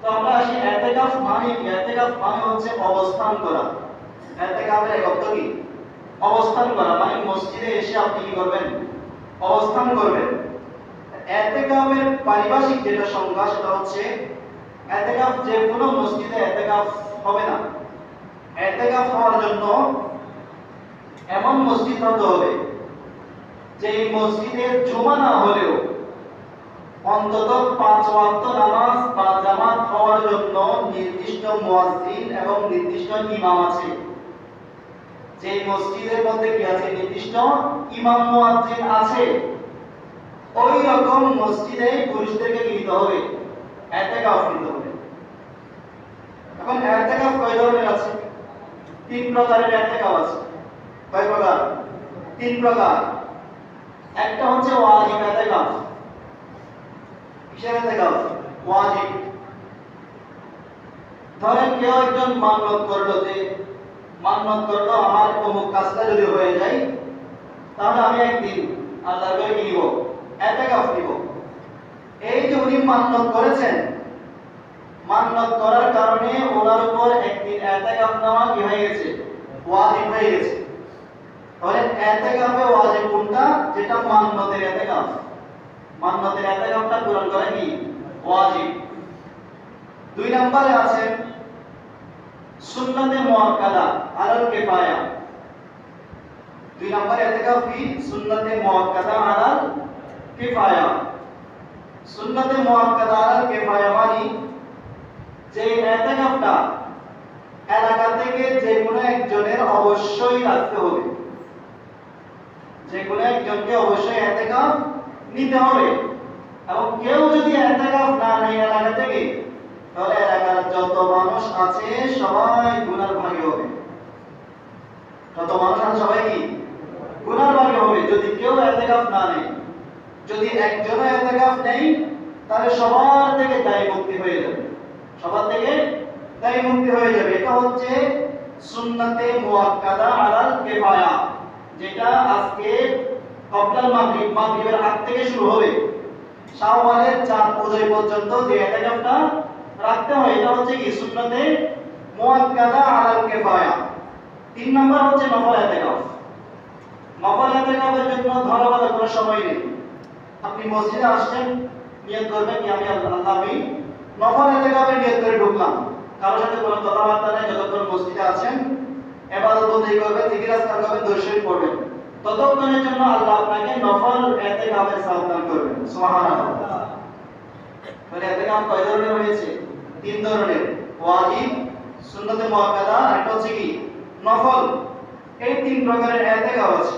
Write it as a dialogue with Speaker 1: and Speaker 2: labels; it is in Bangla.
Speaker 1: তো আমরা আসি ইতিকাফ মানে কি? ইতিকাফ মানে হচ্ছে অবস্থান করা। ইতিকাফের এক অর্থ কি? অবস্থান করা, মানে মসজিদে এসে আপনি কি করবেন? অবস্থান করবেন। ইতিকাফের পারিভাষিক যেটা সংজ্ঞা সেটা হচ্ছে ইতিকাফ যে কোনো মসজিদে ইতিকাফ হবে না। ইতিকাফ হওয়ার জন্য এমন মসজিদ হতে হবে যে মসজিদে জুমা না হলেও অন্তত 5 ওয়াক্ত নামাজ বা জামাত হওয়ার জন্য নির্দিষ্ট মুয়াজ্জিন এবং নির্দিষ্ট ইমাম আছে। যে মসজিদের মধ্যে কি আছে? নির্দিষ্ট ইমাম মুয়াজ্জিন আছে। ওই রকম মসজিদে পুরুষদেরকে কি দিতে হবে? ইতিকাফ দিতে হবে। এখন ইতিকাফ কয় ধরনের আছে? 3 প্রকারের ইতিকাফ আছে। কয় প্রকার? 3 প্রকার। একটা হচ্ছে ওয়াজিব ইতিকাফ। কিসের ইতিকাফ? ওয়াজিব। ধরেন কেউ একজন মান্নত করলো আমার অমুক কাজটা যদি হয়ে যায় তাহলে আমি একদিন আল্লাহর কাছে কি নিব? ইতিকাফ নিব। এই যে উনি মান্নত করেছেন, মান্নত করার কারণে ওনার উপর একদিন ইতিকাফ নেওয়া কি হয়ে গেছে? ওয়াজিব হয়ে গেছে। তাহলে ইতিকাফে ওয়াজিব কোনটা? যেটা মান্নতের ইতিকাফ। মান্নতের ইতিকাফটা পূরণ করা কি? ওয়াজিব। 2 নম্বরে আছে সুন্নতে মুআক্কাদা আলাল কিফায়া। 2 নম্বরে ইতিকাফ কি? সুন্নতে মুআক্কাদা আলাল কিফায়া। সুন্নতে মুআক্কাদা আলাল কিফায়া মানে যে ইতিকাফটা এলাকা থেকে যে কোনো একজনের অবশ্যই রাখতে হবে। যে কোনো একজনকে অবশ্যই ইতিকাফ নিতে হবে। এবং কেউ যদি ইতিকাফ না নেয় এলাকা থেকে, তাহলে এলাকার যত মানুষ আছে সবাই গুনার ভাগী হবে। যত মানুষ আছে সবাই কি? গুনার ভাগী হবে যদি কেউ ইতিকাফ না নেয়। যদি একজনও ইতিকাফ নেই তাহলে সবার থেকে দায় মুক্তি হয়ে যাবে। সবার থেকে দায় মুক্তি হয়ে যাবে। এটা হচ্ছে সুন্নতে মুআক্কাদা আলাল কিফায়া, যেটা আজকে কবলাল মাগরিবের আগ থেকে শুরু হবে। শাওয়ালের চাঁদ উদয় পর্যন্ত যে ইতিকাফটা রাখতে হয় এটা হচ্ছে কি? সুন্নতে মুআক্কাদা আলাল কিফায়া। 3 নম্বর হচ্ছে নফল ইতিকাফ। নফল ইতিকাফের জন্য ধরাবাঁধা কোনো সময় নেই। আপনি মসজিদে আসছেন, নিয়ত করবেন কি আমি আমি নফল ইতিকাফের নিয়ত করে ঢুকলাম। কারোর সাথে কোনো কথাবার্তা নেই। যতক্ষণ মসজিদে আছেন ইবাদত বন্দেগী করবেন, জিকির আজকার করবেন, দরুদ শরীফ পড়বেন, ততক্ষণের জন্য আল্লাহ আপনাকে নফল ইতিকাফের সওয়াব দান করবেন। সুবহানাল্লাহ। তাহলে ইতিকাফ কয় ধরনের হয়েছে? 3 ধরনের। ওয়াজিব, সুন্নতে মুআক্কাদা, আর একটা হচ্ছে কি? নফল। এই 3 প্রকারের ইতিকাফ আছে।